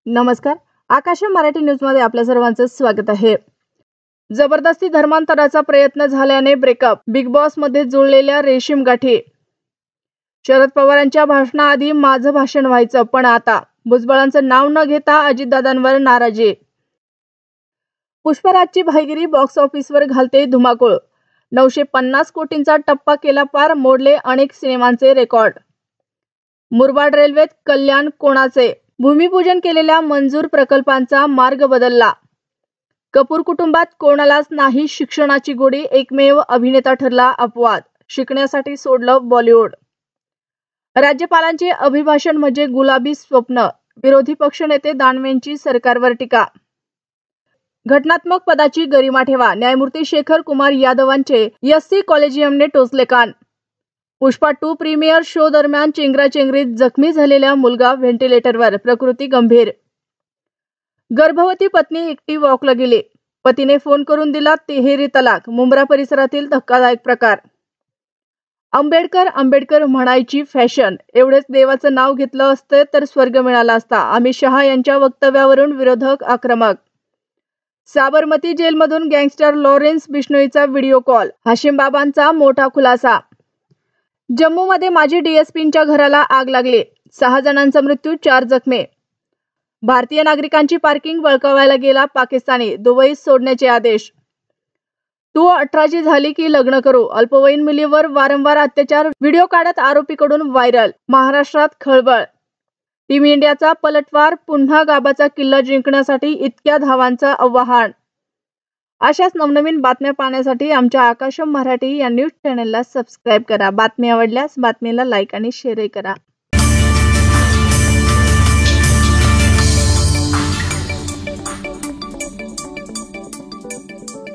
नमस्कार. आकाश मराठी न्यूज मध्ये आपल्या सर्वांचं स्वागत आहे. जबरदस्ती धर्मांतराचा प्रयत्न झाल्याने ब्रेकअप, बिग बॉस मध्ये जुळलेल्या रेशीम गाठी. शरद पवारांच्या भाषणाआधी माझं भाषण व्हायचं, पण आता भुजबळांचं नाव न घेता अजितदादांवर नाराजी. पुष्पराजची भाईगिरी बॉक्स ऑफिसवर घालते धुमाकूळ. 950 कोटींचा टप्पा केला पार, मोडले अनेक सिनेमांचे रेकॉर्ड. मुरबाड रेल्वेत कल्याण कोणाचे, भूमिपूजन केलेल्या मंजूर प्रकल्पांचा मार्ग बदलला. कपूर कुटुंबात कोणालाच नाही शिक्षणाची गोडी, एकमेव अभिनेता ठरला अपवाद, शिकण्यासाठी सोडलं बॉलिवूड. राज्यपालांचे अभिभाषण म्हणजे गुलाबी स्वप्न, विरोधी पक्षनेते दानवेंची सरकारवर टीका. घटनात्मक पदाची गरिमा ठेवा, न्यायमूर्ती शेखर कुमार यादवांचे एससी कॉलेजियमने टोचले कान. पुष्पा 2 प्रीमियर शो दरम्यान चेंगराचेंगरीत जखमी झालेला मुलगा व्हेंटिलेटरवर, प्रकृती गंभीर. गर्भवती पत्नी एकटी वॉकला गेली, पतीने फोन करून दिला तिहेरी तलाक. मुंब्रा परिसरातील धक्कादायक प्रकार. आंबेडकर म्हणायची फॅशन, एवढेच देवाचं नाव घेतलं असतं तर स्वर्ग मिळाला असता. अमित शहा यांच्या वक्तव्यावरून विरोधक आक्रमक. साबरमती जेलमधून गँगस्टर लॉरेन्स बिश्नोईचा व्हिडिओ कॉल, हाशिम बाबांचा मोठा खुलासा. जम्मूमध्ये माजी डीएसपींच्या घराला आग लागली, 6 जणांचा मृत्यू, 4 जखमी. भारतीय नागरिकांची पार्किंग बळकावायला गेला पाकिस्तानी, दुबईत सोडण्याचे आदेश. तू 18ची झाली की लग्न करू, अल्पवयीन मुलीवर वारंवार अत्याचार, व्हिडिओ काढत आरोपीकडून व्हायरल. महाराष्ट्रात खळबळ. टीम इंडियाचा पलटवार, पुन्हा गाबाचा किल्ला जिंकण्यासाठी इतक्या धावांचं आव्हान. अशाच नवनवीन बातम्या पाहण्यासाठी आमच्या आकाश मराठी या न्यूज चॅनलला सबस्क्राईब करा. बातमी आवडल्यास बातमीला लाईक आणि शेअर करा.